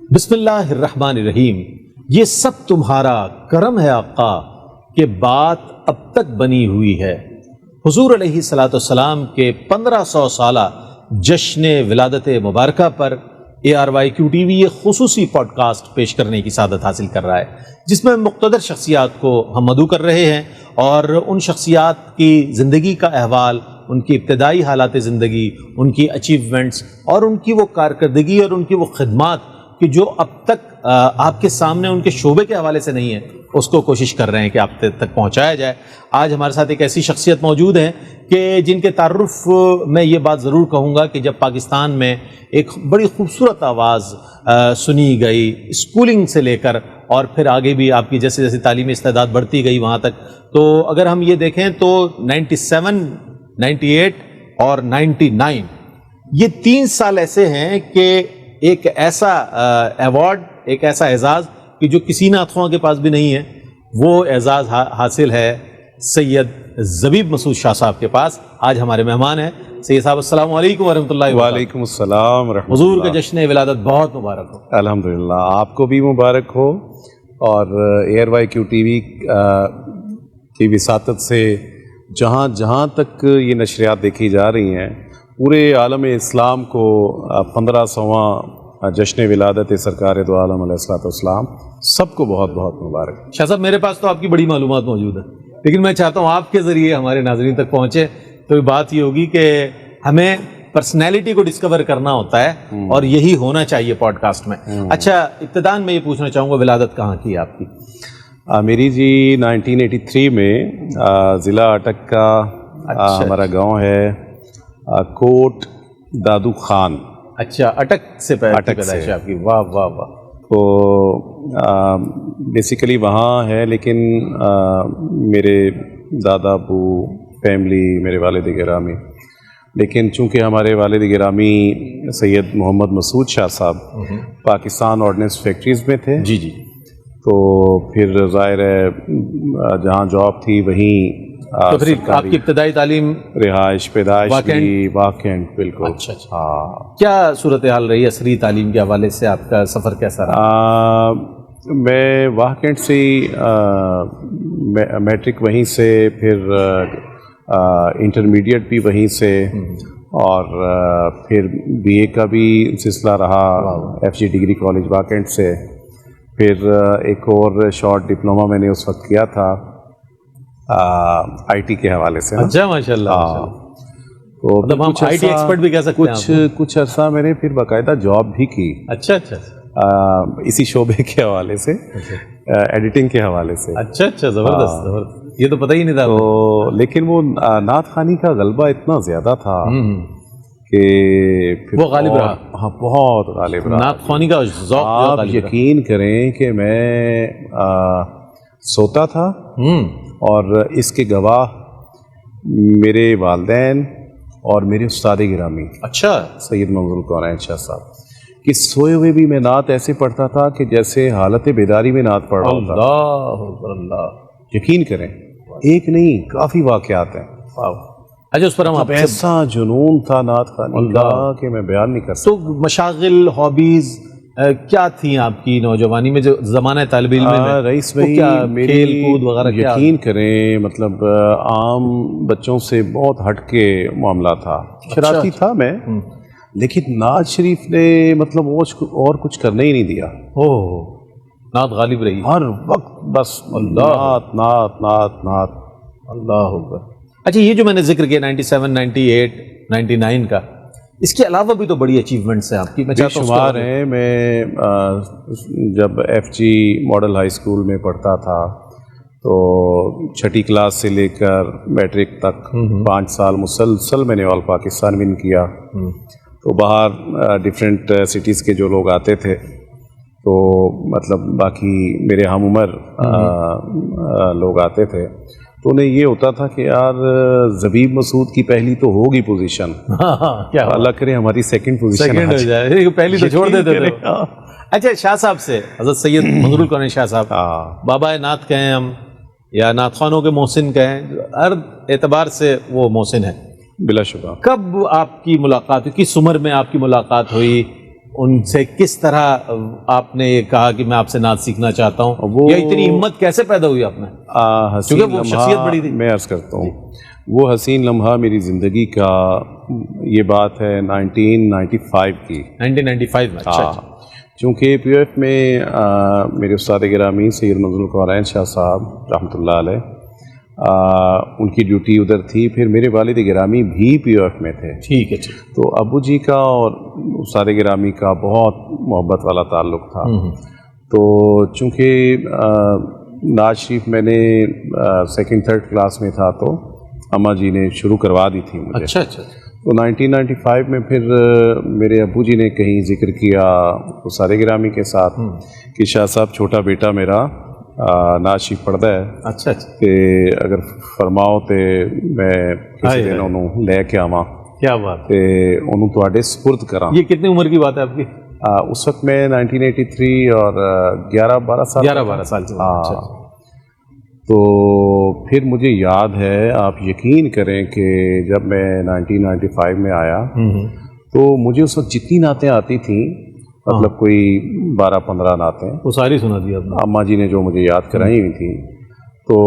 بسم اللہ الرحمن الرحیم۔ یہ سب تمہارا کرم ہے آقا کہ بات اب تک بنی ہوئی ہے۔ حضور علیہ الصلاۃ والسلام کے 1500 سالہ جشن ولادت مبارکہ پر ARYQ TV یہ خصوصی پوڈ کاسٹ پیش کرنے کی سعادت حاصل کر رہا ہے، جس میں مقتدر شخصیات کو ہم مدعو کر رہے ہیں اور ان شخصیات کی زندگی کا احوال، ان کی ابتدائی حالات زندگی، ان کی اچیومنٹس اور ان کی وہ کارکردگی اور ان کی وہ خدمات کہ جو اب تک آپ کے سامنے ان کے شعبے کے حوالے سے نہیں ہے، اس کو کوشش کر رہے ہیں کہ آپ تک پہنچایا جائے۔ آج ہمارے ساتھ ایک ایسی شخصیت موجود ہیں کہ جن کے تعارف میں یہ بات ضرور کہوں گا کہ جب پاکستان میں ایک بڑی خوبصورت آواز سنی گئی، اسکولنگ سے لے کر اور پھر آگے بھی آپ کی جیسے جیسے تعلیمی استعداد بڑھتی گئی وہاں تک، تو اگر ہم یہ دیکھیں تو 97، 98 اور 99 یہ 3 سال ایسے ہیں کہ ایک ایسا ایوارڈ، ایک ایسا اعزاز کہ جو کسی نعت خواں کے پاس بھی نہیں ہے، وہ اعزاز حاصل ہے سید زبیب مسعود شاہ صاحب کے پاس۔ آج ہمارے مہمان ہیں سید صاحب۔ السلام علیکم ورحمۃ اللہ وبرکاتہ۔ وعلیکم السلام ورحمۃ اللہ۔ حضور کا جشن ولادت بہت مبارک ہو۔ الحمدللہ، آپ کو بھی مبارک ہو، اور ARYQ TV کی وساطت سے جہاں جہاں تک یہ نشریات دیکھی جا رہی ہیں، پورے عالم اسلام کو 1500واں جشن ولادت سرکار دو عالم علیہ الصلوۃ والسلام سب کو بہت بہت مبارک۔ شاہ صاحب، میرے پاس تو آپ کی بڑی معلومات موجود ہے، لیکن میں چاہتا ہوں آپ کے ذریعے ہمارے ناظرین تک پہنچے، تو یہ بات یہ ہوگی کہ ہمیں پرسنالٹی کو ڈسکور کرنا ہوتا ہے اور یہی ہونا چاہیے پوڈ کاسٹ میں۔ اچھا، ابتداً میں یہ پوچھنا چاہوں گا، ولادت کہاں کی ہے آپ کی؟ میری جی 1983 میں ضلع اٹک کا ہمارا گاؤں ہے کوٹ دادو خان۔ اچھا، اٹک سے پیدائش ہے آپ کی؟ واہ واہ واہ۔ تو بیسیکلی وہاں ہے، لیکن میرے دادا ابو فیملی، میرے والد گرامی، لیکن چونکہ ہمارے والد گرامی سید محمد مسعود شاہ صاحب پاکستان آرڈننس فیکٹریز میں تھے، جی جی، تو پھر ظاہر ہے جہاں جاب تھی وہیں تو پھر آپ کی ابتدائی تعلیم، رہائش پیدائش بھی واقعینٹ بالکل۔ اچھا اچھا، کیا صورتحال رہی عصری تعلیم کے حوالے سے؟ آپ کا سفر کیسا رہا؟ میں واقعینٹ سے میٹرک وہیں سے، پھر انٹرمیڈیٹ بھی وہیں سے، اور پھر BA کا بھی سلسلہ رہا FG ڈگری کالج واقعینٹ سے، پھر ایک اور شارٹ ڈپلومہ میں نے اس وقت کیا تھا IT کے حوالے سے۔ اچھا، ماشاء اللہ۔ تو مطلب ہم IT ایکسپرٹ بھی کہہ سکتے ہیں۔ کچھ عرصہ میں نے پھر باقاعدہ جاب بھی کی۔ اچھا اچھا، اسی شعبے کے حوالے سے، ایڈیٹنگ کے حوالے سے۔ اچھا اچھا، زبردست زبردست، یہ تو پتہ ہی نہیں تھا۔ تو لیکن وہ نعت خوانی کا غلبہ اتنا زیادہ تھا کہ وہ غالب رہا۔ ہاں، بہت غالب رہا نعت خوانی کا ذوق۔ آپ یقین کریں کہ میں سوتا تھا، اور اس کے گواہ میرے والدین اور میرے استاد گرامی اچھا سید منظور الکونین شاہ صاحب، کہ سوئے ہوئے بھی میں نعت ایسے پڑھتا تھا کہ جیسے حالت بیداری میں نعت پڑھ رہا ہوتا۔ اللہ اکبر، اللہ، یقین کریں، ایک نہیں کافی واقعات ہیں۔ اچھا، اس پر ہم آپ ایسا جنون تھا نعت خوانی کا کہ میں بیان نہیں کر سکتا۔ تو مشاغل، ہابیز کیا تھیں آپ کی نوجوانی میں جو زمانہ طالب علم میں؟ رئیس بھائی، کھیل کود وغیرہ کیا؟ یقین کریں، مطلب عام بچوں سے بہت ہٹ کے معاملہ تھا، شرارتی تھا میں، لیکن نعت شریف نے مطلب اور کچھ کرنے ہی نہیں دیا۔ نعت غالب رہی ہر وقت، بس نعت نعت نعت نعت۔ اللہ اکبر۔ اچھا، یہ جو میں نے ذکر کیا 97، 98، 99 کا، اس کے علاوہ بھی تو بڑی اچیومنٹس ہیں آپ کی، میں چاہتا ہوں شمار ہیں۔ میں جب FG ماڈل ہائی اسکول میں پڑھتا تھا تو 6ٹھی کلاس سے لے کر میٹرک تک 5 سال مسلسل میں نے آل پاکستان ون کیا۔ تو باہر ڈفرینٹ سٹیز کے جو لوگ آتے تھے، تو مطلب باقی میرے ہم عمر لوگ آتے تھے، تو انہیں یہ ہوتا تھا کہ یار زبیب مسعود کی پہلی تو ہوگی پوزیشن، کیا اللہ کرے ہماری سیکنڈ پوزیشن ہو جائے، پہلی تو چھوڑ دیتے تھے۔ اچھا، شاہ صاحب سے حضرت سید منظور الکونین شاہ صاحب، بابا نعت کہیں ہم یا نعت خوانوں کے محسن کہیں، ہر اعتبار سے وہ محسن ہے بلا شبہ۔ کب آپ کی ملاقات ہوئی؟ کس عمر میں آپ کی ملاقات ہوئی؟ ان سے کس طرح آپ نے یہ کہا کہ میں آپ سے نعت سیکھنا چاہتا ہوں، یا اتنی ہمت کیسے پیدا ہوئی آپ میں؟ حسین وہ شخصیت بڑی تھی. میں عرض کرتا ہوں وہ حسین لمحہ میری زندگی کا، یہ بات ہے 1995 کی. 1995 میں. اچھا. چونکہ پی او ایف میں میرے استاد گرامی سید منظور القرآن شاہ صاحب رحمۃ اللہ علیہ، ان کی ڈیوٹی ادھر تھی. پھر میرے والد گرامی بھی پی او ایف میں تھے. ٹھیک ہے. تو ابو جی کا اور استاد گرامی کا بہت محبت والا تعلق تھا. تو چونکہ نعت شریف میں نے سیکنڈ تھرڈ کلاس میں تھا تو اماں جی نے شروع کروا دی تھی مجھے. اچھا اچھا. تو 1995 میں پھر میرے ابو جی نے کہیں ذکر کیا استاد گرامی کے ساتھ کہ شاہ صاحب چھوٹا بیٹا میرا نعت شریف پڑھتا ہے. اچھا اچھا. کہ اگر فرماؤ تو میں کسی دن انہوں لے کے آواں. کیا بات ہے. تے انہوں تواڈے سپرد کراں. یہ کتنی عمر کی بات ہے آپ کی؟ اس وقت میں 1983 اور 11-12 سال. ہاں. تو پھر مجھے یاد ہے، آپ یقین کریں کہ جب میں 1995 میں آیا تو مجھے اس وقت جتنی نعتیں آتی تھیں، مطلب کوئی 12-15 نعتیں، وہ ساری سنا دی آپ نے؟ اماں جی نے جو مجھے یاد کرائی ہوئی تھیں. تو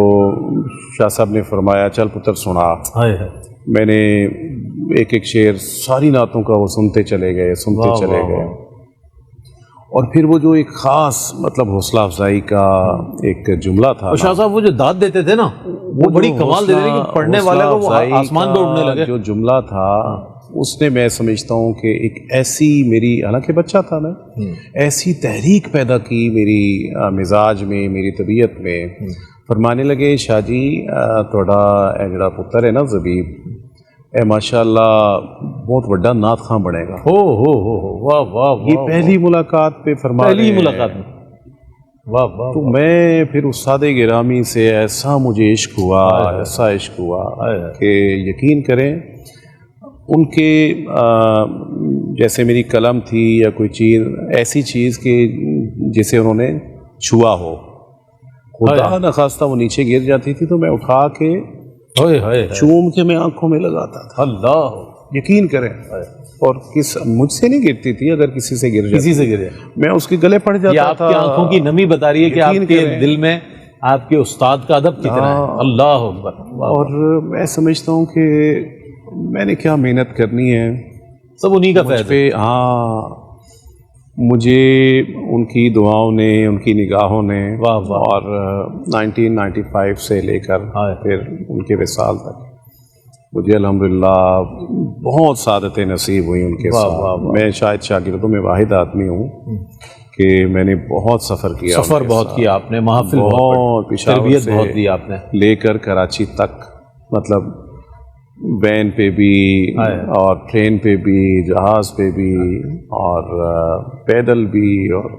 شاہ صاحب نے فرمایا چل پتر سنا. میں نے ایک ایک شعر ساری نعتوں کا وہ سنتے چلے گئے. اور پھر وہ جو ایک خاص مطلب حوصلہ افزائی کا ایک جملہ تھا، شاہ صاحب وہ جو داد دیتے تھے نا، وہ بڑی کمال دیتے تھے کہ پڑھنے والے کو وہ آسمان پہ اڑنے لگے. جو جملہ تھا اس نے، میں سمجھتا ہوں کہ ایک ایسی میری، حالانکہ بچہ تھا میں، ایسی تحریک پیدا کی میری مزاج میں، میری طبیعت میں. فرمانے لگے شاہ جی تھوڑا اے جڑا پتر ہے نا زبیب، اے ماشاءاللہ بہت بڑا نعت خاں بنے گا. واہ واہ. یہ پہلی ملاقات پہ فرما رہے ہیں. پہلی ملاقات میں. واہ واہ. تو میں پھر استاد گرامی سے ایسا مجھے عشق ہوا، ایسا عشق ہوا کہ یقین کریں ان کے جیسے میری قلم تھی یا کوئی چیز، ایسی چیز کہ جسے انہوں نے چھوا ہو، خدا نخواستہ وہ نیچے گر جاتی تھی تو میں اٹھا کے چوم کے میں آنکھوں میں لگاتا تھا. اللہ یقین کریں. اور مجھ سے نہیں گرتی تھی، اگر کسی سے گر جاتی، کسی سے گرے، میں اس کے گلے پڑ جاتا تھا. آپ کی آنکھوں کی نمی بتا رہی ہے کہ آپ کے دل میں آپ کے استاد کا ادب کتنا ہے. اللہ اکبر. اور میں سمجھتا ہوں کہ میں نے کیا محنت کرنی ہے، سب انہی کا فیض ہے. ہاں مجھے ان کی دعاؤں نے، ان کی نگاہوں نے، اور 1995 سے لے کر پھر ان کے وصال تک مجھے الحمدللہ بہت سعادتیں نصیب ہوئی ان کے ساتھ. میں شاید شاگردوں میں واحد آدمی ہوں کہ میں نے بہت سفر کیا. سفر بہت کیا آپ نے، محافل بہت، تربیت بہت دی آپ نے، لے کر کراچی تک، مطلب وین پہ بھی اور ٹرین پہ بھی، جہاز پہ بھی، اور پیدل بھی، اور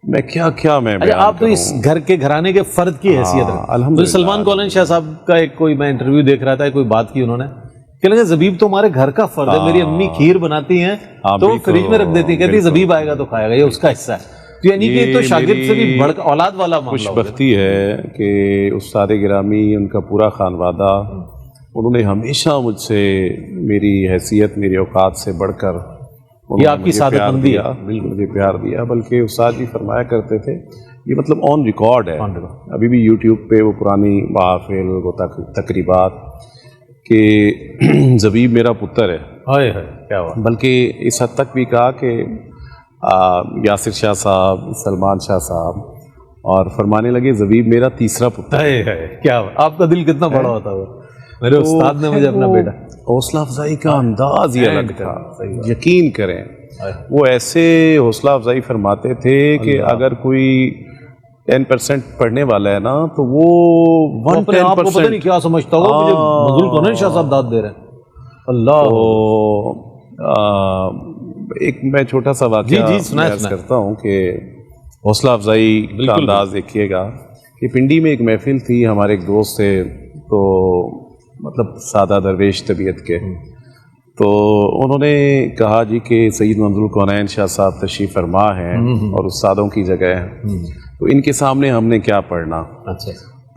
میں کیا کیا میں بیان آپ تو اس گھر کے گھرانے کے فرد کی حیثیت ہے. الحمدللہ. سلمان کولن شاہ صاحب کا ایک کوئی میں انٹرویو دیکھ رہا تھا، کوئی بات کی انہوں نے کہ لگا زبیب تو ہمارے گھر کا فرد ہے. میری امی کھیر بناتی ہیں تو وہ فریج میں رکھ دیتی ہیں، کہتی زبیب آئے گا تو کھائے گا، یہ اس کا حصہ ہے. یعنی کہ تو شاگرد سے بھی بڑھ اولاد والا معاملہ. خوش بختی ہے کہ استاد گرامی، ان کا پورا خانوادہ، انہوں نے ہمیشہ مجھ سے میری حیثیت، میری اوقات سے بڑھ کر یہ آپ کی سعادت مندی ہے. بالکل مجھے پیار دیا. بلکہ استاد جی فرمایا کرتے تھے، یہ مطلب آن ریکارڈ ہے، ابھی بھی یوٹیوب پہ وہ پرانی محافل، وہ تقریبات، کہ زبیب میرا پتر ہے. کیا بات. بلکہ اس حد تک بھی کہا کہ یاسر شاہ صاحب، سلمان شاہ صاحب، اور فرمانے لگے زبیب میرا تیسرا پتر ہے. کیا بات. آپ کا دل کتنا بڑا ہوتا ہے. میرے استاد نے مجھے اپنا بیٹا. حوصلہ افزائی کا انداز ہی الگ تھا. یقین کریں وہ ایسے حوصلہ افزائی فرماتے تھے کہ اگر کوئی 10% پڑھنے والا ہے نا تو وہ 110% پتہ نہیں کیا سمجھتا ہوگا، مجھے منظور کولن شاہ صاحب داد دے رہے ہیں. اللہ. ایک میں چھوٹا سا واقعہ بیان کرتا ہوں کہ حوصلہ افزائی کا انداز دیکھیے گا. کہ پنڈی میں ایک محفل تھی، ہمارے ایک دوست تھے، تو مطلب سادہ درویش طبیعت کے، تو انہوں نے کہا جی کہ سید منظور کونین شاہ صاحب تشریف فرما ہیں اور استادوں کی جگہ ہیں، تو ان کے سامنے ہم نے کیا پڑھنا.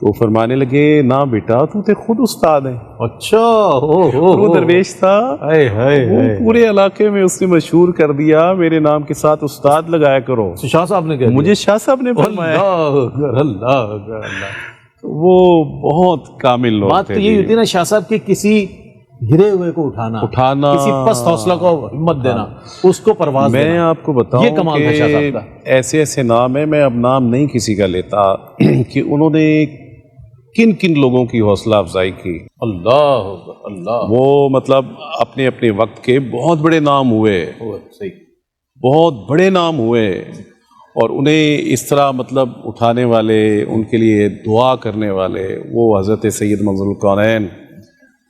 تو فرمانے لگے نہ بیٹا تو خود استاد ہے. اچھا وہ درویش تھا, ہائے ہائے وہ پورے علاقے میں اس نے مشہور کر دیا میرے نام کے ساتھ استاد لگایا کرو. شاہ صاحب نے کہا مجھے شاہ صاحب نے فرمایا. اللہ وہ بہت کامل لوگ بات تھے. تو یہی ہوتی ہے نا شاہ صاحب کے کسی گرے ہوئے کو اٹھانا, کسی پست حوصلہ کو ہمت دینا, اس کو پرواز دینا. میں آپ کو بتاؤں یہ کمال تھا شاہ صاحب کا. ایسے ایسے نام ہیں, میں اب نام نہیں کسی کا لیتا, کہ انہوں نے کن کن لوگوں کی حوصلہ افزائی کی. اللہ وہ مطلب اپنے اپنے وقت کے بہت بڑے نام ہوئے, صحیح, بہت بڑے نام ہوئے, اور انہیں اس طرح مطلب اٹھانے والے, ان کے لیے دعا کرنے والے وہ حضرت سید منظور الکونین.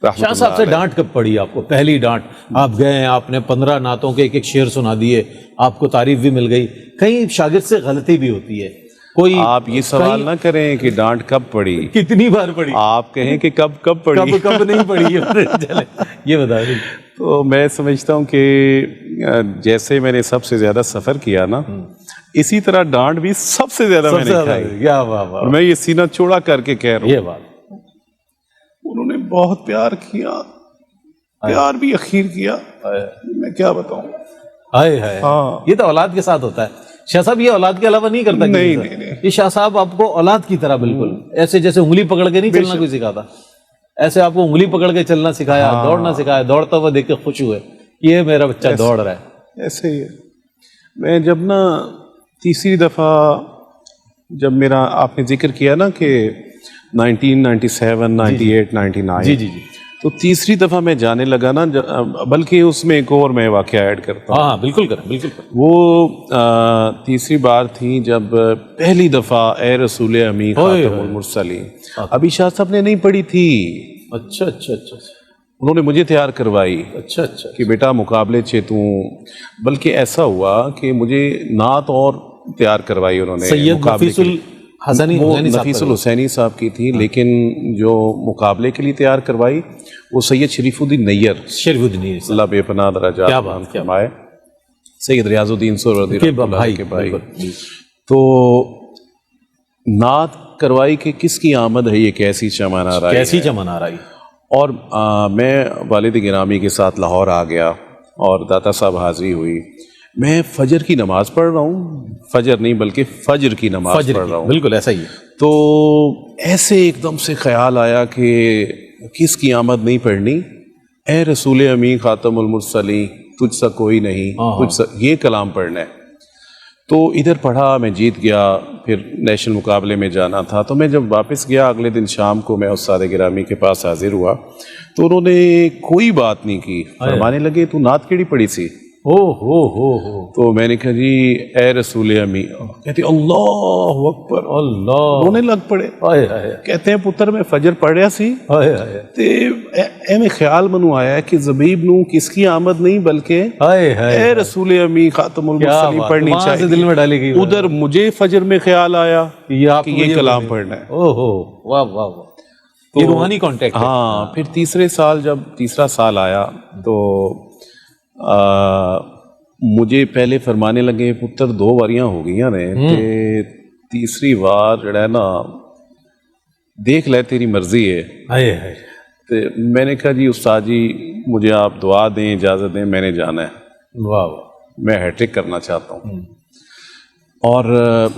شاہ صاحب سے ڈانٹ کب پڑی آپ کو, پہلی ڈانٹ؟ آپ گئے, آپ نے 15 نعتوں کے ایک ایک شعر سنا دیے, آپ کو تعریف بھی مل گئی, کہیں شاگرد سے غلطی بھی ہوتی ہے کوئی. آپ یہ سوال نہ کریں کہ ڈانٹ کب پڑی, کتنی بار پڑی, آپ کہیں کہ کب پڑی, کب نہیں پڑی. چلے یہ بتا دیں. تو میں سمجھتا ہوں کہ جیسے میں نے سب سے زیادہ سفر کیا نا, اسی طرح ڈانٹ بھی سب سے زیادہ میں نے کھائی. کیا واہ واہ, اور میں یہ سینہ چوڑا کر کے کہہ رہا ہوں, یہ بات انہوں نے بہت پیار کیا, پیار بھی اخیر کیا, میں کیا بتاؤں. ہائے ہائے, یہ تو اولاد کے ساتھ ہوتا ہے. شاہ صاحب یہ اولاد کے علاوہ نہیں کرتا. نہیں, یہ شاہ صاحب آپ کو اولاد کی طرح بالکل ایسے جیسے انگلی پکڑ کے نہیں چلنا کوئی سکھاتا, ایسے آپ کو انگلی پکڑ کے چلنا سکھایا, دوڑنا سکھایا, دوڑتا ہوا دیکھ کے خوش ہوئے, یہ میرا بچہ دوڑ رہا ہے. ایسے ہی ہے. میں جب نا تیسری دفعہ, جب میرا آپ نے ذکر کیا نا کہ 1997 98 99, جی جی جی, تو تیسری دفعہ میں جانے لگا نا, بلکہ اس میں ایک اور میں واقعہ ایڈ کرتا ہوں. ہاں بالکل کریں, بالکل کریں. وہ تیسری بار تھی جب پہلی دفعہ اے رسول امی خاتم المرسلین, ابھی شاہ صاحب نے نہیں پڑھی تھی. اچھا اچھا اچھا, انہوں نے مجھے تیار کروائی. اچھا اچھا, کہ بیٹا مقابلے چھے تو, بلکہ ایسا ہوا کہ مجھے نعت اور تیار کروائی انہوں نے. سید نفیس نفیس الحسینی صاحب کی تھی, لیکن جو مقابلے کے لیے تیار کروائی وہ سید شریف الدین نیّر, اللہ بے پناہ درجات فرمائے, سید ریاض الدین سہروردی رحمۃ اللہ کے بھائی. تو نعت کروائی کہ کس کی آمد ہے یہ کیسی چمن آ رہی, کیسی چمن آ رہی. اور میں والد گرامی کے ساتھ لاہور آ گیا اور داتا صاحب حاضری ہوئی. میں فجر کی نماز پڑھ رہا ہوں, فجر نہیں بلکہ فجر کی نماز پڑھ رہا ہوں. بالکل ایسا ہی ہے. تو ایسے ایک دم سے خیال آیا کہ کس کی آمد نہیں پڑھنی, اے رسول امی خاتم المرسلین تجھ سا کوئی نہیں, تجھ سا, یہ کلام پڑھنا ہے. تو ادھر پڑھا, میں جیت گیا. پھر نیشنل مقابلے میں جانا تھا, تو میں جب واپس گیا اگلے دن شام کو, میں استاد گرامی کے پاس حاضر ہوا, تو انہوں نے کوئی بات نہیں کی. فرمانے لگے تو نعت کیڑی پڑھی سی؟ ہو تو میں نے کہا جی اے رسول امی. کہتے اللہ اکبر, اللہ رونے لگ پڑے. کہتے ہیں پتر میں فجر پڑھ رہا سی تے میں خیال منو آیا کہ زبیب نو کس کی آمد نہیں بلکہ اے رسول امی خاتم المرسلین پڑھنی چاہیے. دل میں ڈالی گئی. ادھر مجھے فجر میں خیال آیا کہ یہ کلام پڑھنا ہے. واہ واہ واہ, یہ روحانی کانٹیکٹ. ہاں, پھر تیسرے سال جب تیسرا سال آیا تو مجھے پہلے فرمانے لگے پتر 2 واریاں ہو گئی نے, تے تیسری بار جڑا ہے نا دیکھ لے تیری مرضی ہے. تے میں نے کہا جی استاد جی مجھے آپ دعا دیں, اجازت دیں, میں نے جانا ہے. واہ, میں ہیٹرک کرنا چاہتا ہوں. اور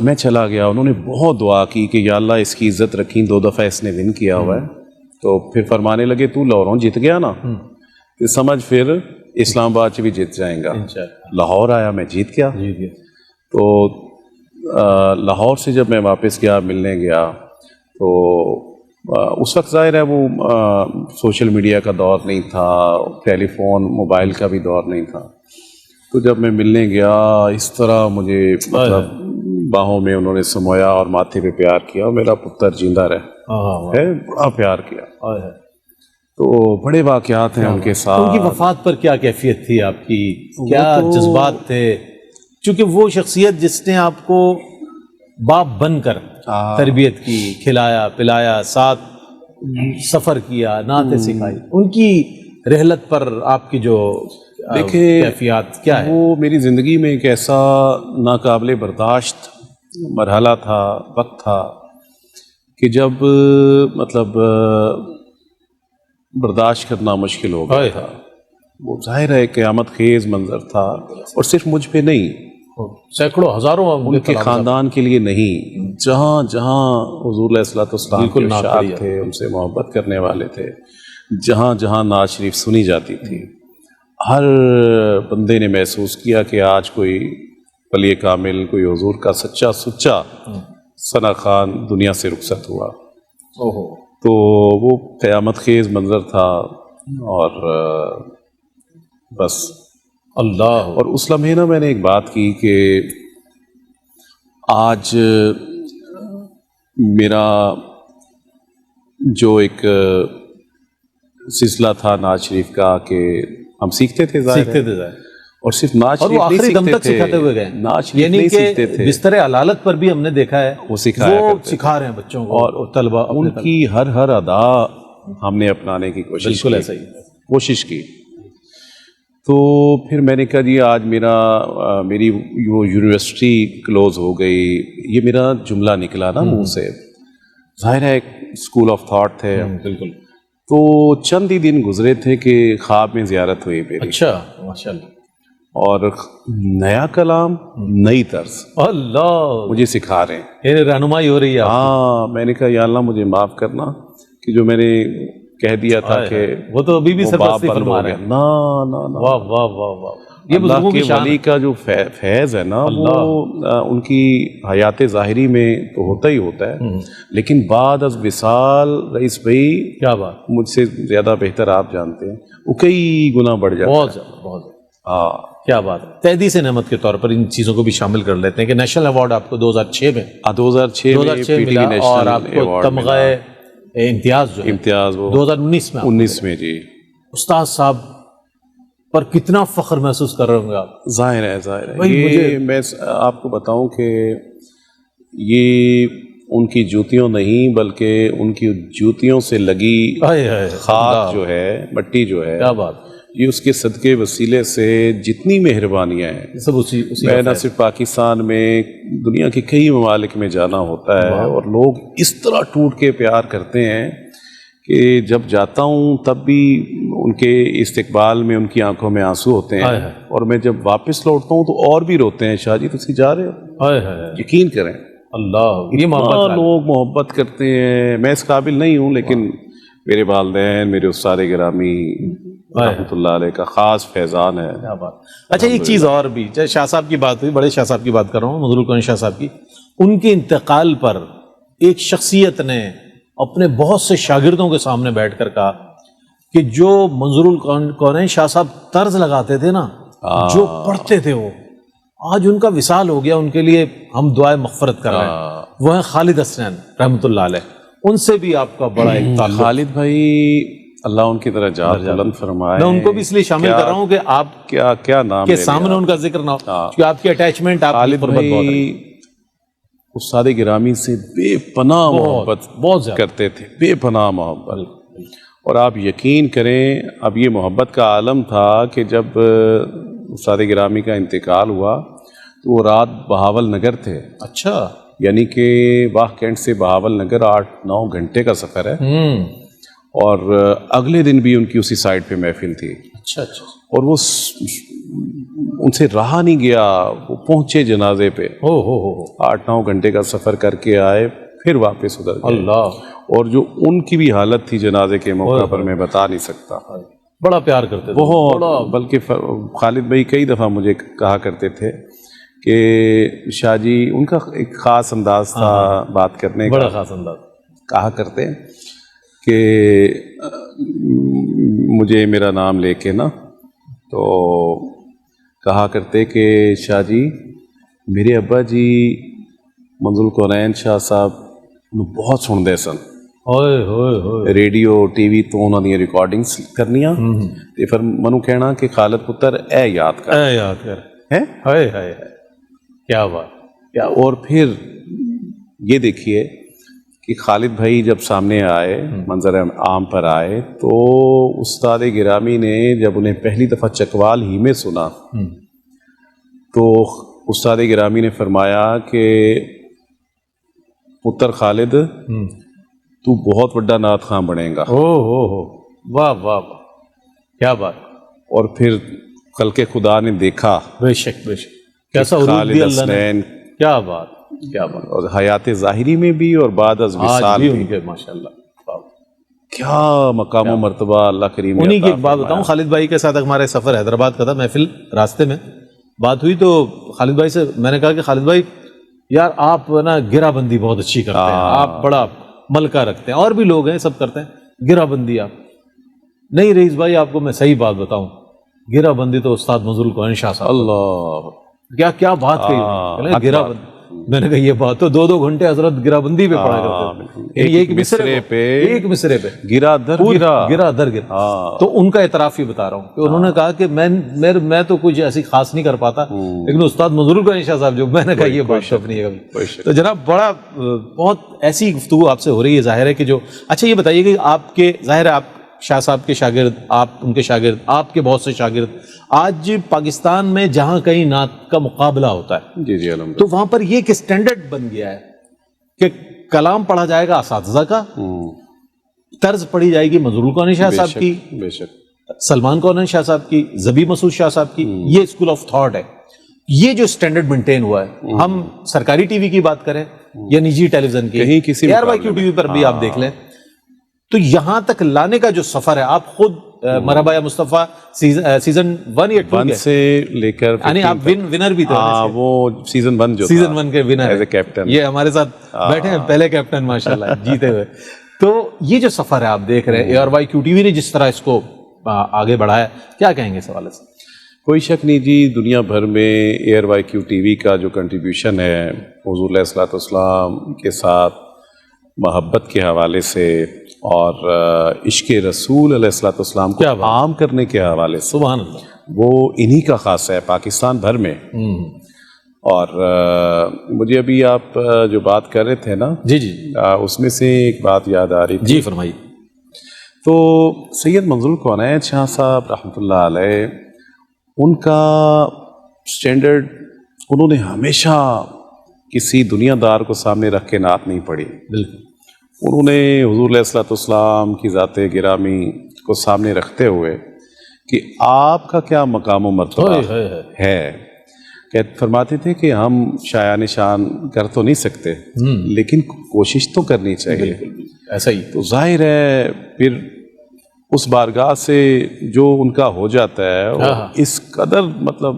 میں چلا گیا. انہوں نے بہت دعا کی کہ یا اللہ اس کی عزت رکھیں, 2 دفعہ اس نے ون کیا ہوا ہے. تو پھر فرمانے لگے تو لاہوروں جیت گیا نا, تو سمجھ پھر اسلام آباد سے بھی جیت جائیں گا. لاہور آیا, میں جیت گیا. تو لاہور سے جب میں واپس گیا, ملنے گیا, تو اس وقت ظاہر ہے وہ سوشل میڈیا کا دور نہیں تھا, ٹیلی فون موبائل کا بھی دور نہیں تھا. تو جب میں ملنے گیا اس طرح مجھے مطلب باہوں میں انہوں نے سمویا اور ماتھے پہ پیار کیا, اور میرا پتر زندہ رہے, بڑا پیار کیا. تو بڑے واقعات ہیں ان کے ساتھ. ان کی وفات پر کیا کیفیت تھی آپ کی, کیا جذبات تھے؟ چونکہ وہ شخصیت جس نے آپ کو باپ بن کر تربیت کی, کھلایا پلایا, ساتھ سفر کیا, نعتیں سکھائی, ان کی رحلت پر آپ کی جو کیفیات کیا ہے؟ وہ میری زندگی میں ایک ایسا ناقابل برداشت مرحلہ تھا, وقت تھا کہ جب مطلب برداشت کرنا مشکل ہو گیا تھا. وہ ظاہر ہے قیامت خیز منظر تھا، اور صرف مجھ پہ نہیں، سینکڑوں ہزاروں ان کے خاندان کے لیے نہیں، جہاں جہاں حضور علیہ الصلوۃ والسلام کے ارشاد تھے، ان سے محبت کرنے والے تھے، جہاں جہاں نعت شریف سنی جاتی تھی، ہر بندے نے محسوس کیا کہ آج کوئی ولی کامل، کوئی حضور کا سچا سچا ثنا خان دنیا سے رخصت ہوا. تو وہ قیامت خیز منظر تھا. اور بس اللہ. اور اس لمحے نا میں نے ایک بات کی کہ آج میرا جو ایک سلسلہ تھا نعت شریف کا کہ ہم سیکھتے تھے اور صرف نعت شریف نہیں سیکھتے تھے، سکھاتے ہوئے گئے، نعت شریف یعنی نہیں سیکھتے تھے، بستر علالت پر بھی ہم نے دیکھا ہے وہ سکھا رہے ہیں بچوں کو اور طلبا. ان کی ہر ادا ہم نے اپنانے کی کوشش کی. تو پھر میں نے کہا جی آج میری وہ یونیورسٹی کلوز ہو گئی. یہ میرا جملہ نکلا نا منہ سے، ظاہر ہے اسکول آف تھاٹ تھے. بالکل. تو چند ہی دن گزرے تھے کہ خواب میں زیارت ہوئی میری. اچھا، ماشاء اللہ. اور نیا کلام، نئی طرز اللہ مجھے سکھا رہے ہیں، یہ رہنمائی ہو رہی ہے. ہاں میں نے کہا یا اللہ مجھے معاف کرنا کہ جو میں نے کہہ دیا تھا کہ وہ تو ابھی بھی سرپرستی فرما رہے ہیں. نا واہ واہ واہ واہ. یہ اللہ کے ولی کا جو فیض ہے نا، وہ ان کی حیات ظاہری میں تو ہوتا ہی ہوتا ہے، لیکن بعد از وصال رئیس بھائی، کیا بات، مجھ سے زیادہ بہتر آپ جانتے ہیں، وہ کئی گنا بڑھ جاتا ہے. بہت زیادہ، بہت زیادہ. ہاں کیا بات ہے. تحدیث نعمت کے طور پر ان چیزوں کو بھی شامل کر لیتے ہیں کہ نیشنل ایوارڈ آپ کو 2006 میں 2006 ملا، اور آپ کو تمغہ امتیاز جو ہے امتیاز وہ 2019 میں جی. استاد صاحب پر کتنا فخر محسوس کر رہے ہوں گے آپ. ظاہر ہے یہ میں آپ کو بتاؤں کہ یہ ان کی جوتیوں نہیں بلکہ ان کی جوتیوں سے لگی خاک جو ہے، مٹی جو ہے، کیا بات، یہ اس کے صدقے وسیلے سے جتنی مہربانیاں ہیں سب اسی میں نہ صرف پاکستان میں، دنیا کے کئی ممالک میں جانا ہوتا ہے، اور لوگ اس طرح ٹوٹ کے پیار کرتے ہیں کہ جب جاتا ہوں تب بھی ان کے استقبال میں ان کی آنکھوں میں آنسو ہوتے ہیں، اور میں جب واپس لوٹتا ہوں تو اور بھی روتے ہیں. شاہ جی تسی جا رہے ہو؟ یقین کریں اللہ، یہ لوگ محبت کرتے ہیں. میں اس قابل نہیں ہوں، لیکن میرے والدین، میرے استاد گرامی رحمۃ اللہ علیہ کا خاص فیضان ہے. کیا بات. اچھا ایک چیز اور بھی، شاہ صاحب کی بات ہوئی، بڑے شاہ صاحب کی بات کر رہا ہوں، منظور الکون شاہ صاحب کی. ان کے انتقال پر ایک شخصیت نے اپنے بہت سے شاگردوں کے سامنے بیٹھ کر کہا کہ جو منظور الکون شاہ صاحب طرز لگاتے تھے نا، جو پڑھتے تھے، وہ آج ان کا وصال ہو گیا. ان کے لیے ہم دعائے مغفرت کر رہے ہیں. وہ ہیں خالد حسنین رحمۃ اللہ علیہ. ان سے بھی آپ کا بڑا ایک تعلق. خالد بھائی اللہ ان کی درجات بلند فرمائے. میں ان کو بھی اس لیے شامل کر رہا ہوں کہ آپ کیا نام کے سامنے ان کا ذکر نہ ہو، کیونکہ آپ کی اٹیچمنٹ، آپ کی قربت بہت ہے. استاد گرامی سے بے پناہ محبت بہت کرتے تھے، بے پناہ محبت. اور آپ یقین کریں، اب یہ محبت کا عالم تھا کہ جب استاد گرامی کا انتقال ہوا تو وہ رات بہاول نگر تھے. اچھا، یعنی کہ واہ کینٹ سے بہاول نگر 8-9 گھنٹے کا سفر ہے، اور اگلے دن بھی ان کی اسی سائٹ پہ محفل تھی. اچھا اچھا. اور وہ ان سے رہا نہیں گیا، وہ پہنچے جنازے پہ، 8-9 گھنٹے کا سفر کر کے آئے، پھر واپس ادھر گئے. اللہ. اور جو ان کی بھی حالت تھی جنازے کے موقع پر میں بتا نہیں سکتا. بڑا پیار کرتے تھے بہت. بلکہ خالد بھائی کئی دفعہ مجھے کہا کرتے تھے کہ شاہ جی، ان کا ایک خاص انداز تھا بات کرنے کا، بڑا خاص انداز. کہا کرتے کہ مجھے میرا نام لے کے نا، تو کہا کرتے کہ شاہ جی میرے ابا جی منظور الکون شاہ صاحب بہت سنتے سن. ریڈیو ٹی وی تو انہوں نے ریکارڈنگس کرنیاں تے پھر منو کہنا کہ خالد پتر اے یاد کر ہے. کیا بات. اور پھر یہ دیکھیے کہ خالد بھائی جب سامنے آئے، منظر عام پر آئے، تو استاد گرامی نے جب انہیں پہلی دفعہ چکوال ہی میں سنا تو استاد گرامی نے فرمایا کہ پتر خالد تو بہت بڑا نعت خواں بنے گا. او ہو واہ واہ واہ کیا بات. اور پھر خلق خدا نے دیکھا بے شک بے شک کیسا عروج خالد دیا اللہ نے. حسنین کیا بات کیا بات. اور حیات ظاہری میں بھی اور بعد از آج وصال بھی بھی ان کے ماشاء اللہ. کیا مقام و مرتبہ اللہ کریم نے انہیں کی عطا ایک بات بتاؤں, خالد بھائی کے ساتھ ہمارے سفر حیدرآباد کا تھا, محفل راستے میں بات ہوئی تو خالد بھائی سے میں نے کہا کہ خالد بھائی یار آپ نا گرا بندی بہت اچھی کرتے ہیں, آپ بڑا ملکہ رکھتے ہیں, اور بھی لوگ ہیں سب کرتے ہیں گرا بندی آپ. نہیں رئیس بھائی آپ کو میں صحیح بات بتاؤں, گرا بندی تو استاد مظہور کوہن شاہ صاحب. اللہ کیا کیا بات کہی گرا بندی. میں نے کہا یہ بات تو 2 گھنٹے حضرت گرا بندی پہ پڑھا کرتے تھے, ایک مصرے پہ ایک مصرے پہ گرا در گرا در گرا. تو ان کا اعتراف ہی بتا رہا ہوں کہ انہوں نے کہا کہ میں تو کچھ ایسی خاص نہیں کر پاتا, لیکن استاد مظہور کوہن شاہ صاحب جو, میں نے کہا یہ بات اپنی ہے. تو جناب بڑا بہت ایسی گفتگو آپ سے ہو رہی ہے, ظاہر ہے کہ جو اچھا یہ بتائیے کہ آپ کے ظاہر ہے آپ شاہ صاحب کے شاگرد, آپ ان کے شاگرد, آپ کے بہت سے شاگرد, آج پاکستان میں جہاں کہیں نعت کا مقابلہ ہوتا ہے جی جی الحمد تو وہاں پر یہ ایک اسٹینڈرڈ بن گیا ہے کہ کلام پڑھا جائے گا اساتذہ کا, طرز پڑھی جائے گی مظہور کوہن شاہ صاحب کی, بے شک سلمان کوہن شاہ صاحب کی, زبی مسعود شاہ صاحب کی, یہ اسکول آف تھاٹ ہے. یہ جو اسٹینڈرڈ مینٹین ہوا ہے, ہم سرکاری ٹی وی کی بات کریں یا نجی ٹیلی ویژن کی, کہیں کسی ARYQ ٹی وی پر بھی آپ دیکھ لیں, تو یہاں تک لانے کا جو سفر ہے, آپ خود مرحبا یا مصطفیٰ سیزن 1 یا 2 سے لے کر یعنی آپ ونر بھی تھے, وہ سیزن 1 جو سیزن 1 کے ونر ایز اے کیپٹن, یہ ہمارے ساتھ بیٹھے ہیں پہلے کیپٹن ماشاءاللہ جیتے ہوئے. تو یہ جو سفر ہے آپ دیکھ رہے ہیں, ARYQ ٹی وی نے جس طرح اس کو آگے بڑھایا, کیا کہیں گے اس حوالے سے؟ کوئی شک نہیں جی, دنیا بھر میں ARYQ ٹی وی کا جو کنٹریبیوشن ہے حضور علیہ الصلوۃ والسلام کے ساتھ محبت کے حوالے سے اور عشق رسول علیہ الصلوۃ والسلام کو عام کرنے کے حوالے سے, سبحان اللہ, وہ انہی کا خاص ہے پاکستان بھر میں. اور مجھے ابھی آپ جو بات کر رہے تھے نا, جی جی اس میں سے ایک بات یاد آ رہی تھی. جی فرمائیے. تو سید منظور کوہن شاہ صاحب رحمۃ اللہ علیہ, ان کا اسٹینڈرڈ, انہوں نے ہمیشہ کسی دنیا دار کو سامنے رکھ کے نعت نہیں پڑھی. بالکل, انہوں نے حضور علیہ الصلوۃ والسلام کی ذات گرامی کو سامنے رکھتے ہوئے کہ آپ کا کیا مقام و مرتبہ ہے, کہ فرماتے تھے کہ ہم شایان شان کر تو نہیں سکتے لیکن کوشش تو کرنی چاہیے. ایسا ہی تو ظاہر ہے پھر اس بارگاہ سے جو ان کا ہو جاتا ہے اور اس قدر مطلب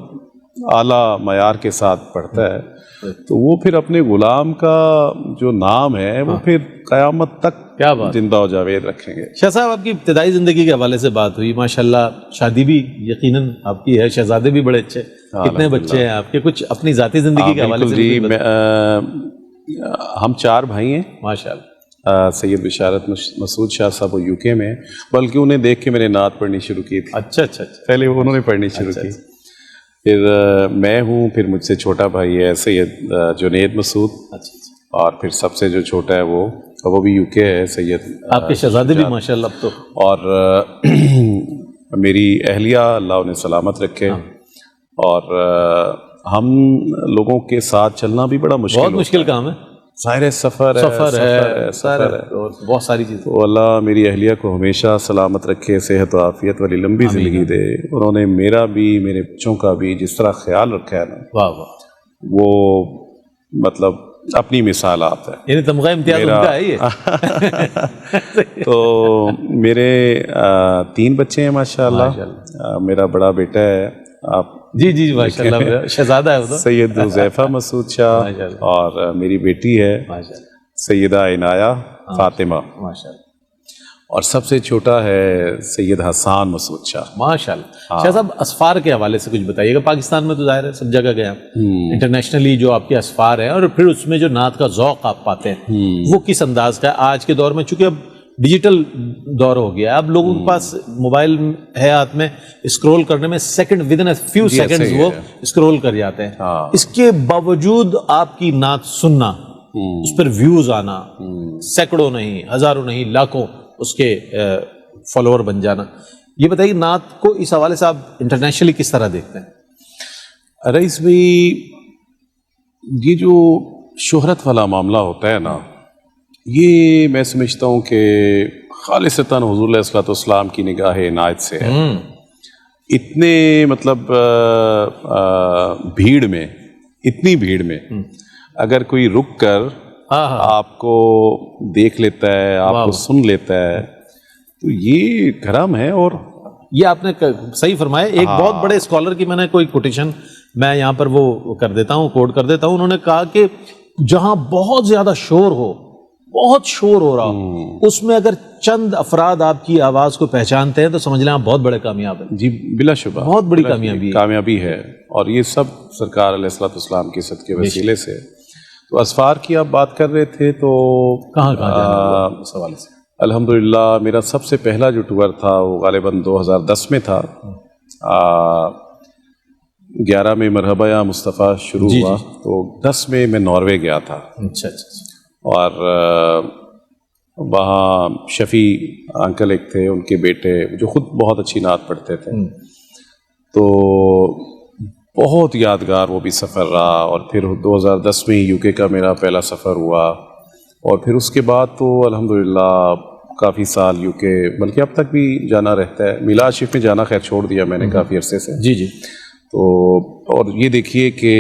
اعلیٰ معیار کے ساتھ پڑھتا ہے, تو وہ پھر اپنے غلام کا جو نام ہے وہ پھر قیامت تک کیا بات زندہ و جاوید رکھیں گے. شاہ صاحب آپ کی ابتدائی زندگی کے حوالے سے بات ہوئی, ماشاءاللہ شادی بھی یقیناً آپ کی ہے, شہزادے بھی بڑے اچھے, کتنے بچے ہیں آپ کے, کچھ اپنی ذاتی زندگی کے حوالے سے؟ جی ہم 4 بھائی ہیں ماشاءاللہ. سید بشارت مسعود شاہ صاحب وہ UK میں, بلکہ انہیں دیکھ کے میں نے نعت پڑھنی شروع کی تھی. اچھا اچھا اچھا, پہلے انہوں نے پڑھنی شروع کی, پھر میں ہوں, پھر مجھ سے چھوٹا بھائی ہے سید جنید مسعود, اور پھر سب سے جو چھوٹا ہے وہ بھی UK ہے, سید آپ کے شہزادے بھی ماشاءاللہ اب تو, اور میری اہلیہ اللہ انہیں سلامت رکھے. اور ہم لوگوں کے ساتھ چلنا بھی بڑا بہت مشکل کام ہے, ظاہر سفر ہے بہت ساری چیزیں. تو اللہ میری اہلیہ کو ہمیشہ سلامت رکھے, صحت و عافیت والی لمبی زندگی دے. انہوں نے میرا بھی میرے بچوں کا بھی جس طرح خیال رکھا ہے نا, واہ واہ, وہ مطلب اپنی مثال آپ ہے. یعنی تمغہ امتیاز ان کا ہے یہ. تو میرے 3 بچے ہیں ماشاءاللہ. میرا بڑا بیٹا ہے, آپ جی جی ماشاءاللہ شہزادہ ہے وہ تو, سید حذیفہ مسعود شاہ, اور میری بیٹی ہے سیدہ عنایہ فاطمہ ماشاءاللہ, اور سب سے چھوٹا ہے سید حسان مسعود شاہ ماشاءاللہ. شاہ صاحب اسفار کے حوالے سے کچھ بتائیے گا, پاکستان میں تو ظاہر ہے سب جگہ گئے, انٹرنیشنلی جو آپ کے اسفار ہیں اور پھر اس میں جو نعت کا ذوق آپ پاتے ہیں وہ کس انداز کا ہے آج کے دور میں, چونکہ اب ڈیجیٹل دور ہو گیا ہے, اب لوگوں کے پاس موبائل ہے ہاتھ میں, اسکرول کرنے میں second with in few seconds وہ اسکرول کر جاتے ہیں. اس کے باوجود آپ کی نعت سننا, اس پر ویوز آنا, سینکڑوں نہیں ہزاروں نہیں لاکھوں اس کے فالوور بن جانا, یہ بتائیے نعت کو اس حوالے سے آپ انٹرنیشنلی کس طرح دیکھتے ہیں؟ رئیس بھائی, یہ جو شہرت والا معاملہ ہوتا ہے نا, یہ میں سمجھتا ہوں کہ خالصتاً حضور علیہ الصلوۃ والسلام کی نگاہ عنایت سے ہے. اتنے مطلب بھیڑ میں، اتنی بھیڑ میں اگر کوئی رک کر آپ کو دیکھ لیتا ہے، آپ کو سن لیتا ہے، تو یہ کرم ہے. اور یہ آپ نے صحیح فرمایا. ایک بہت بڑے اسکالر کی میں نے کوئی کوٹیشن میں یہاں پر وہ کر دیتا ہوں، کوٹ کر دیتا ہوں. انہوں نے کہا کہ جہاں بہت زیادہ شور ہو، بہت شور ہو رہا ہو، اس میں اگر چند افراد آپ کی آواز کو پہچانتے ہیں تو سمجھ لیں آپ بہت بڑے کامیاب ہیں. جی بلا شبہ بہت بڑی کامیابی ہے. اور یہ سب سرکار علیہ الصلوۃ والسلام کے صدقے وسیلے سے. تو اسفار کی آپ بات کر رہے تھے تو کہاں جانا ہوا اس حوالے سے؟ الحمدللہ میرا سب سے پہلا جو ٹور تھا وہ غالباً 2010 میں تھا. 11 میں مرحبا یا مصطفیٰ شروع ہوا، تو 10 میں ناروے گیا تھا. اچھا. اور وہاں شفیع انکل ایک تھے، ان کے بیٹے جو خود بہت اچھی نعت پڑھتے تھے. تو بہت یادگار وہ بھی سفر رہا. اور پھر 2010 میں یو کے کا میرا پہلا سفر ہوا. اور پھر اس کے بعد تو الحمدللہ کافی سال یو کے، بلکہ اب تک بھی جانا رہتا ہے. میلاد شریف میں جانا خیر چھوڑ دیا میں نے کافی عرصے سے. جی. تو اور یہ دیکھیے کہ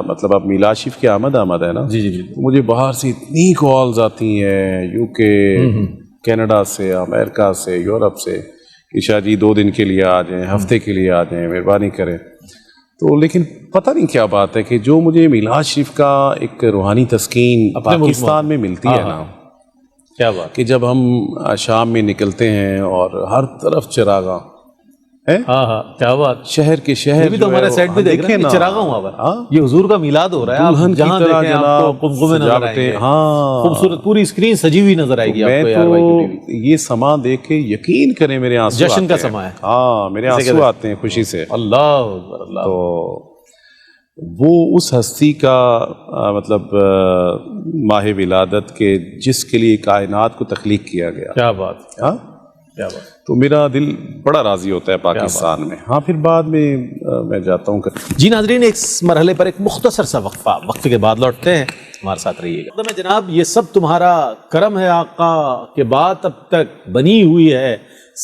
مطلب اب میلاد شریف کی آمد ہے نا. جی. مجھے باہر سے اتنی کالز آتی ہیں، یو کے، کینیڈا سے، امریکہ سے، یورپ سے، کہ شاہ جی 2 دن کے لیے آ جائیں، ہفتے کے لیے آ جائیں، مہربانی کریں. تو لیکن پتہ نہیں کیا بات ہے کہ جو مجھے میلاد شریف کا ایک روحانی تسکین پاکستان میں ملتی ہے نا، کیا بات کہ جب ہم شام میں نکلتے ہیں اور ہر طرف چراغاں ہیں. کیا بات. شہر کے شہر بھی تو ہمارے سائڈ پہ دیکھ رہے ہیں چراغاں وہاں پر. یہ حضور کا میلاد ہو رہا ہے. دلہن کی طرح جناب قمقمے نظر آئیں گے. خوبصورت پوری اسکرین سجی ہوئی نظر آئے گی آپ کو. میں تو یہ سما دیکھ کے یقین کریں میرے آنسو جشن کا سما ہے. میرے آنسو آتے ہیں خوشی سے. اللہ اللہ. تو وہ اس ہستی کا مطلب ماہ ولادت کے جس کے لیے کائنات کو تخلیق کیا گیا. کیا بات. کیا بات. تو میرا دل بڑا راضی ہوتا ہے پاکستان میں. پھر بعد میں جاتا ہوں. جی ناظرین، ایک مرحلے پر ایک مختصر سا وقفے کے بعد لوٹتے ہیں. ہمارے ساتھ رہیے گا. جناب یہ سب تمہارا کرم ہے آقا کہ بات اب تک بنی ہوئی ہے.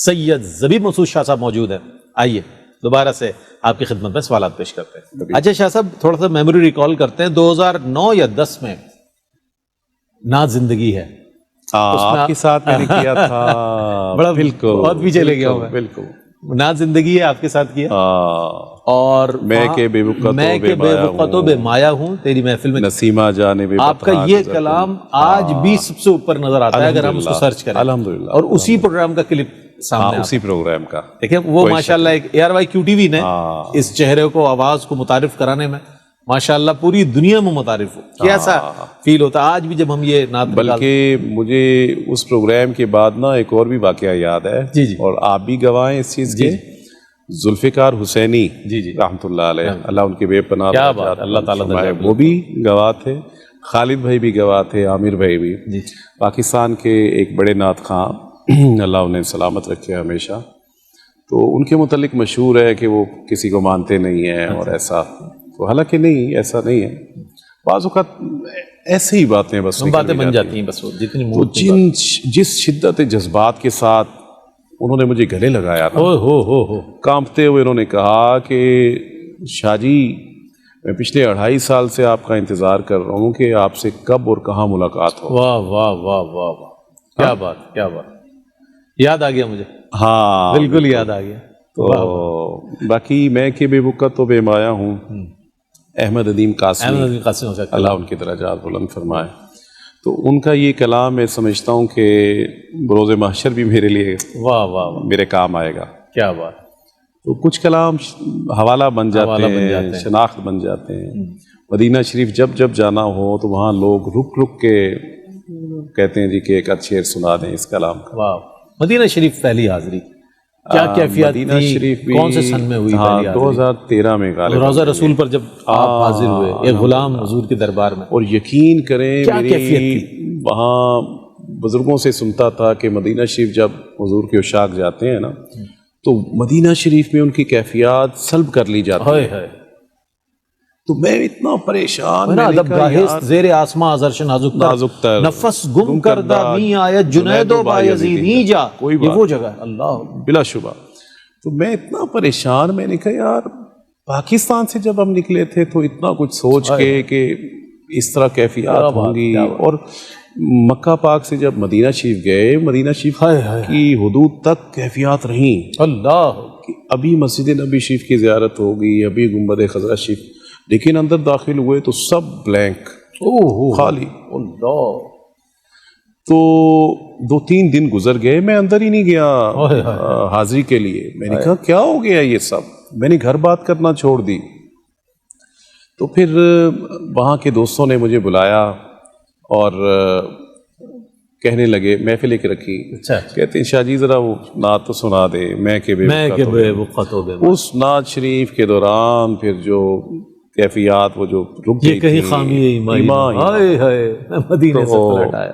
سید زبیب مسعود شاہ صاحب موجود ہیں. آئیے دوبارہ سے آپ کی خدمت میں سوالات پیش کرتے ہیں. اچھا شاہ صاحب، تھوڑا سا میموری ریکال کرتے ہیں. 2009 یا 10 میں نعت زندگی ہے، آپ کے ساتھ میں نے کیا تھا. بڑا بالکل بہت پیچھے لے گیا ہوں میں. بالکل نعت زندگی ہے آپ کے ساتھ کیا. اور میں کہ بے وقت و بے مایا ہوں تیری محفل میں. نسیمہ جانب آپ کا یہ کلام آج بھی سب سے اوپر نظر آتا ہے اگر ہم اس کو سرچ کریں. الحمدللہ. اور اسی پروگرام کا کلپ سامنے اسی پروگرام کا دیکھیں. وہ ماشاءاللہ ایک ARYQTV نے اس چہرے کو، آواز کو متعارف کرانے میں ماشاءاللہ پوری دنیا میں متعارف ہو. کیسا فیل ہوتا ہے آج بھی جب ہم یہ نعت؟ بلکہ مجھے اس پروگرام کے بعد نا ایک اور بھی واقعہ یاد ہے. جی. اور آپ بھی گواہ ہیں اس چیز کے. ذوالفقار حسینی رحمۃ اللہ علیہ، اللہ ان کے بے پناہ اللہ تعالیٰ، وہ بھی گواہ تھے. خالد بھائی بھی گواہ تھے، عامر بھائی بھی. پاکستان کے ایک بڑے نعت خواں، اللہ انہیں سلامت رکھے ہمیشہ. تو ان کے متعلق مشہور ہے کہ وہ کسی کو مانتے نہیں ہیں اور ایسا. تو حالانکہ نہیں، ایسا نہیں ہے. بعض اوقات ایسے ہی باتیں بن جاتی ہیں بس. جس شدت جذبات کے ساتھ انہوں نے مجھے گلے لگایا تھا، کانپتے ہوئے انہوں نے کہا کہ شاہ جی میں پچھلے 2.5 سال سے آپ کا انتظار کر رہا ہوں کہ آپ سے کب اور کہاں ملاقات ہو. واہ واہ واہ واہ واہ، کیا بات، کیا بات. یاد آ گیا مجھے. بالکل یاد آ گیا. تو باقی میں کہ بے وقت و بے مایا ہوں، احمد ندیم قاسمی، اللہ ان کی درجات بلند فرمائے. تو ان کا یہ کلام میں سمجھتا ہوں کہ بروز محشر بھی میرے لیے میرے کام آئے گا. کیا بات. تو کچھ کلام حوالہ بن جاتے ہیں، شناخت بن جاتے ہیں. مدینہ شریف جب جانا ہو تو وہاں لوگ رک کے کہتے ہیں جی کہ ایک اچھا شعر سنا دیں اس کلام کا. واہ. مدینہ شریف پہلی حاضری کیا کیفیت تھی؟ مدینہ شریف بھی کون سے سن میں ہوئی؟ 2013 میں روضہ رسول پر جب آپ حاضر ہوئے ایک غلام حضور کے دربار میں. اور یقین کریں میری وہاں بزرگوں سے سنتا تھا کہ مدینہ شریف جب حضور کے عشاق جاتے ہیں نا تو مدینہ شریف میں ان کی کیفیات سلب کر لی جاتی ہے. تو میں اتنا پریشان، نا میں نے ادب کہا گاہست یار زیر آسماں ازرش نازک تر نفس گم کردہ می آیت جنید و بایزید ہی جا، کوئی یہ بات وہ جگہ ہے. اللہ بلا شبہ. تو میں اتنا پریشان، میں نے کہا یار پاکستان سے جب ہم نکلے تھے تو اتنا کچھ سوچ کے کہ اس طرح کیفیات ہوں گی، اور مکہ پاک سے جب مدینہ شریف گئے، مدینہ شریف کی حدود تک کیفیات رہیں اللہ. کہ ابھی مسجد نبی شریف کی زیارت ہوگی، ابھی گنبد خضرا شریف، لیکن اندر داخل ہوئے تو سب بلینک، خالی. اللہ. تو 2-3 دن گزر گئے، میں اندر ہی نہیں گیا حاضری کے لیے. میں نے کہا کیا ہو گیا یہ سب، میں نے گھر بات کرنا چھوڑ دی. تو پھر وہاں کے دوستوں نے مجھے بلایا اور کہنے لگے، محفل ایک رکھی، کہتے ہیں شاہ جی ذرا وہ نعت تو سنا دے، میں کہ بے وقت ہو گئے. اس نعت شریف کے دوران پھر جو کیفیات وہ جو رک گئی کہیں خامی ایمان ہائے ہائے مدینے سے پلٹ آیا.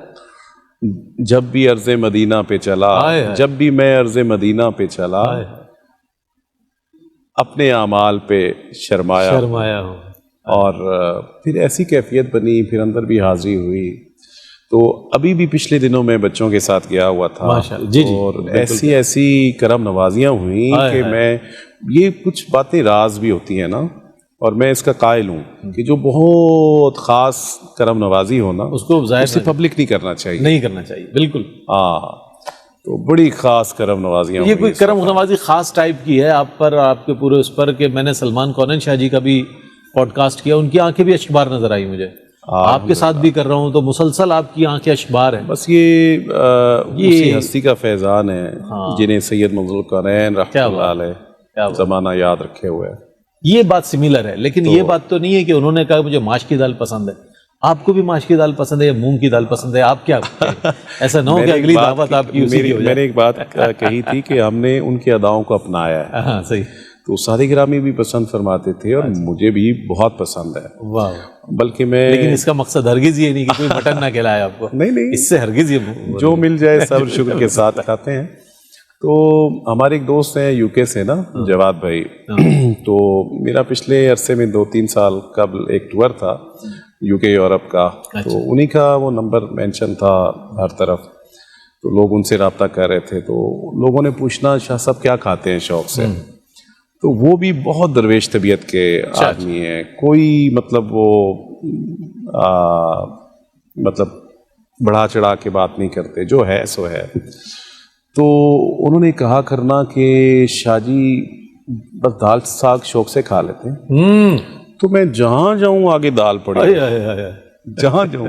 جب بھی عرض مدینہ پہ چلا، جب بھی میں عرض مدینہ پہ چلا، اپنے اعمال پہ شرمایا ہوں. اور پھر ایسی کیفیت بنی، پھر اندر بھی حاضری ہوئی. تو ابھی بھی پچھلے دنوں میں بچوں کے ساتھ گیا ہوا تھا، اور ایسی کرم نوازیاں ہوئیں کہ میں یہ کچھ باتیں راز بھی ہوتی ہیں نا، اور میں اس کا قائل ہوں کہ جو بہت خاص کرم نوازی ہونا اس کو اسے پبلک نہیں کرنا چاہیے. نہیں کرنا چاہیے بالکل. تو بڑی خاص کرم نوازیاں، یہ کوئی کرم نوازی خاص ٹائپ کی ہے آپ پر، آپ کے پورے اس پر، کہ میں نے سلمان کونین شاہ جی کا بھی پوڈ کاسٹ کیا، ان کی آنکھیں بھی اشکبار نظر آئی مجھے. آپ کے ساتھ بھی کر رہا ہوں تو مسلسل آپ کی آنکھیں اشکبار ہیں. بس یہ اسی ہستی کا فیضان ہے جنہیں سید منظور القرنین رحمۃ اللہ علیہ زمانہ یاد رکھے ہوئے. یہ بات سملر ہے، لیکن یہ بات تو نہیں ہے کہ انہوں نے کہا مجھے ماش کی دال پسند ہے، آپ کو بھی ماش کی دال پسند ہے یا مونگ کی دال پسند ہے، آپ کیا ایسا نہ ہو کہ اگلی دعوت آپ کی اسی کی ہو جائے. میں نے ایک بات کہی تھی کہ ہم نے ان کی اداؤں کو اپنایا ہے. ہاں صحیح. تو سادہ گرامی بھی پسند فرماتے تھے اور مجھے بھی بہت پسند ہے. واہ. بلکہ میں، لیکن اس کا مقصد ہرگز یہ نہیں کہ کوئی مٹن نہ کھلائے آپ کو. نہیں، اس سے ہرگز یہ جو مل جائے صبر شکر کے ساتھ کھاتے ہیں. تو ہمارے ایک دوست ہیں یو کے سے نا، جواد بھائی. تو میرا پچھلے عرصے میں 2-3 سال قبل ایک ٹور تھا یو کے یورپ کا، تو انہی کا وہ نمبر مینشن تھا ہر طرف. تو لوگ ان سے رابطہ کر رہے تھے، تو لوگوں نے پوچھنا شاہ صاحب کیا کھاتے ہیں شوق سے. تو وہ بھی بہت درویش طبیعت کے آدمی ہیں، کوئی مطلب وہ مطلب بڑھا چڑھا کے بات نہیں کرتے، جو ہے سو ہے. تو انہوں نے کہا کرنا کہ شاہ جی بس دال ساگ شوق سے کھا لیتے ہیں. تو میں جہاں جاؤں آگے دال پڑی، جہاں جاؤں.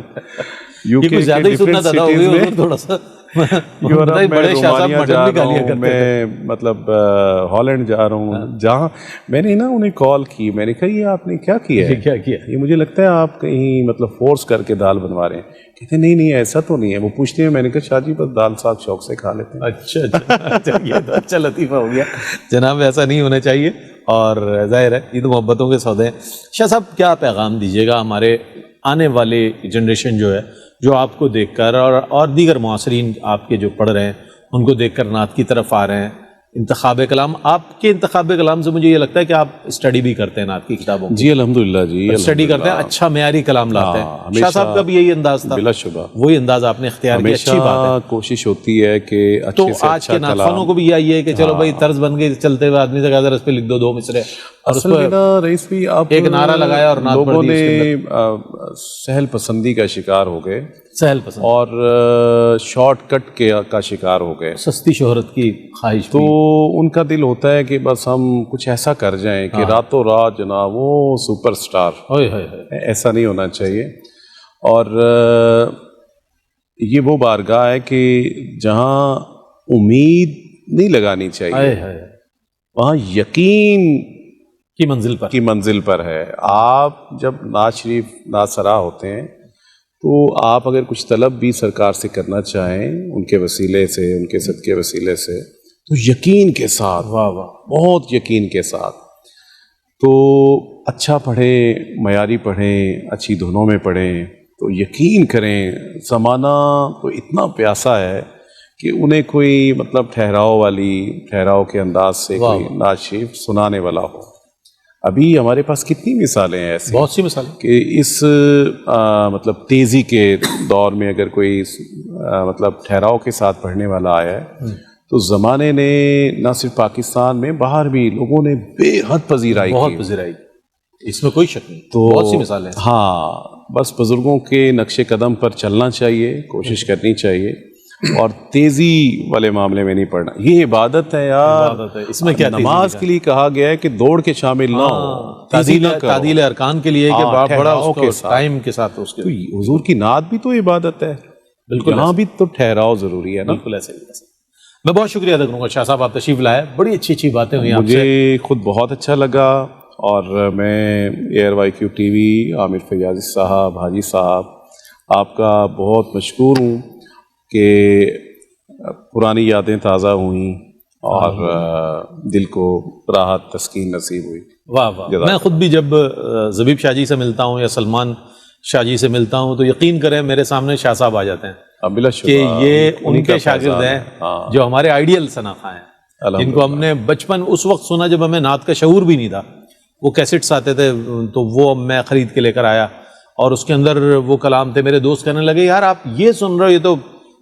یہ زیادہ ہی سننا تھا تھوڑا سا. یورپ میں رومانیہ جا رہا ہوں، میں مطلب ہالینڈ جا رہا ہوں، جہاں میں نے نا انہیں کال کی، میں نے کہا یہ آپ نے کیا کیا ہے، یہ مجھے لگتا ہے آپ کہیں مطلب فورس کر کے دال بنوا رہے ہیں. کہتے نہیں ایسا تو نہیں ہے. وہ پوچھتے ہیں، میں نے کہا شاہ جی بس دال ساگ شوق سے کھا لیتے ہیں. اچھا یہ تو اچھا لطیفہ ہو گیا جناب، ایسا نہیں ہونا چاہیے. اور ظاہر ہے یہ تو محبتوں کے سودے ہیں. شاہ صاحب کیا پیغام دیجیے گا ہمارے آنے والے جنریشن جو ہے، جو آپ کو دیکھ کر اور دیگر معاصرین آپ کے جو پڑھ رہے ہیں ان کو دیکھ کر نعت کی طرف آ رہے ہیں، انتخاب کلام، آپ کے انتخاب کلام سے مجھے یہ لگتا ہے کہ آپ اسٹڈی بھی کرتے ہیں نعت کی کتابوں کی. جی الحمدللہ، جی اسٹڈی کرتے ہیں، اچھا معیاری کلام لاتے ہیں. شاہ صاحب کا بھی یہی انداز تھا، بلا شبہ وہی انداز آپ نے اختیار کیا، اچھی بات ہے. کوشش ہوتی ہے کہ تو آج کے نعت خوانوں کو بھی یہی ہے کہ چلو بھائی طرز بن گئی، چلتے ہوئے آدمی سے کہا اس پہ لکھ دو 2 مصرے، اور اس پہ رئیس بھی آپ ایک نعرہ لگایا اور نعت لوگوں نے سہل پسندی کا شکار ہو گئے، سہل پسند اور شارٹ کٹ کا شکار ہو گئے، سستی شہرت کی خواہش. تو ان کا دل ہوتا ہے کہ بس ہم کچھ ایسا کر جائیں کہ راتوں رات جناب وہ سپر سٹار. ایسا نہیں ہونا چاہیے. اور یہ وہ بارگاہ ہے کہ جہاں امید نہیں لگانی چاہیے، وہاں یقین کی منزل پر ہے. آپ جب نعت شریف نعت سرا ہوتے ہیں تو آپ اگر کچھ طلب بھی سرکار سے کرنا چاہیں ان کے وسیلے سے، ان کے صدقے وسیلے سے، تو یقین کے ساتھ، بہت یقین کے ساتھ. تو اچھا پڑھیں، معیاری پڑھیں، اچھی دھنوں میں پڑھیں. تو یقین کریں زمانہ تو اتنا پیاسا ہے کہ انہیں کوئی مطلب ٹھہراؤ کے انداز سے کوئی نعت شریف سنانے والا ہو. ابھی ہمارے پاس کتنی مثالیں ہیں ایسی بہت سی مثالیں. کہ اس مطلب تیزی کے دور میں اگر کوئی مطلب ٹھہراؤ کے ساتھ پڑھنے والا آیا ہے تو زمانے نے نہ صرف پاکستان میں باہر بھی لوگوں نے بے حد پذیرائی کی. بہت پذیرائی، اس میں کوئی شک نہیں. تو بہت سی مثالیں ہیں. ہاں، بس بزرگوں کے نقش قدم پر چلنا چاہیے، کوشش کرنی چاہیے، اور تیزی والے معاملے میں نہیں پڑھنا. یہ عبادت ہے یار. عبادت ہے. اس میں کیا نماز کے لیے کہا گیا ہے کہ دوڑ کے شامل نہ ہو، تیزی نہ کرو. تعدیل ارکان کے لیے کہ ہاں، بڑا ٹھہراؤ اس کے کو ساتھ. ٹائم کے ساتھ اس کے تو حضور کی نعت بھی تو عبادت ہے. بالکل یہاں بھی تو ٹھہراؤ ضروری ہے نا. بالکل ایسے ہی. میں بہت شکریہ ادا کروں گا شاہ صاحب، آپ تشریف لائے، بڑی اچھی اچھی باتیں ہوئی آپ سے. مجھے خود بہت اچھا لگا، اور میں ایئر وائی کیو ٹی وی، عامر فیاضی صاحب، حاجی صاحب، آپ کا بہت مشکور ہوں کہ پرانی یادیں تازہ ہوئیں اور دل کو راحت تسکین نصیب ہوئی. واہ واہ. میں خود بھی جب زبیب شاہ جی سے ملتا ہوں یا سلمان شاہ جی سے ملتا ہوں تو یقین کریں میرے سامنے شاہ صاحب آ جاتے ہیں کہ یہ ان کے شاگرد ہیں جو ہمارے آئیڈیل شناخواں ہیں، جن کو ہم نے بچپن اس وقت سنا جب ہمیں نعت کا شعور بھی نہیں تھا. وہ کیسٹس آتے تھے تو وہ میں خرید کے لے کر آیا، اور اس کے اندر وہ کلام تھے. میرے دوست کہنے لگے یار آپ یہ سن رہے ہو، یہ تو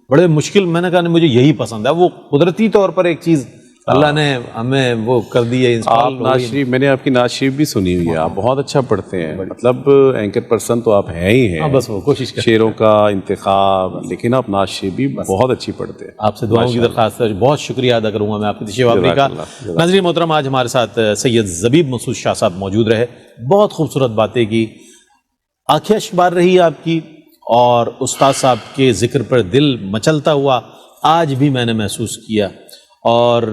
بڑے مشکل. میں نے کہا مجھے یہی پسند ہے. وہ قدرتی طور پر ایک چیز اللہ نے ہمیں وہ کر دی ہے. آپ نعت شریف، میں نے آپ کی نعت شریف بھی سنی ہوئی ہے، آپ بہت اچھا پڑھتے ہیں. مطلب اینکر پرسن تو آپ ہیں ہی ہیں، بس وہ کوشش کریں شعروں کا انتخاب، لیکن آپ نعت شریف بھی بہت اچھی پڑھتے ہیں. آپ سے دعاؤں کی درخواست ہے. بہت شکریہ ادا کروں گا میں آپ کی تشریف آوری کا. ناظرین محترم، آج ہمارے ساتھ سید زبیب مسعود شاہ صاحب موجود رہے. بہت خوبصورت باتیں کی، آنکھیں اشکبار رہی آپ کی، اور استاد صاحب کے ذکر پر دل مچلتا ہوا آج بھی میں نے محسوس کیا. اور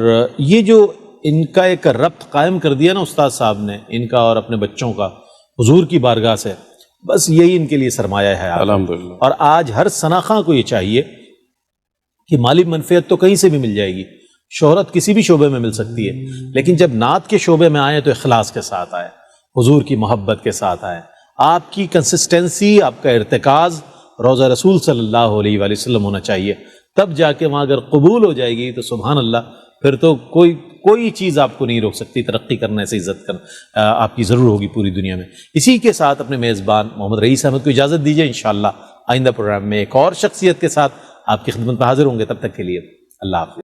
یہ جو ان کا ایک ربط قائم کر دیا نا استاد صاحب نے، ان کا اور اپنے بچوں کا حضور کی بارگاہ سے، بس یہی ان کے لیے سرمایہ ہے الحمدللہ. اور آج ہر شناخواں کو یہ چاہیے کہ مالی منفعت تو کہیں سے بھی مل جائے گی، شہرت کسی بھی شعبے میں مل سکتی ہے، لیکن جب نعت کے شعبے میں آئے تو اخلاص کے ساتھ آئے، حضور کی محبت کے ساتھ آئے. آپ کی کنسسٹنسی، آپ کا ارتکاز روضہ رسول صلی اللہ علیہ وآلہ وسلم ہونا چاہیے. تب جا کے وہاں اگر قبول ہو جائے گی تو سبحان اللہ، پھر تو کوئی چیز آپ کو نہیں روک سکتی. ترقی کرنے سے عزت کرنا آپ کی ضرور ہوگی پوری دنیا میں. اسی کے ساتھ اپنے میزبان محمد رئیس احمد کو اجازت دیجیے. انشاءاللہ آئندہ پروگرام میں ایک اور شخصیت کے ساتھ آپ کی خدمت میں حاضر ہوں گے. تب تک کے لیے اللہ حافظ.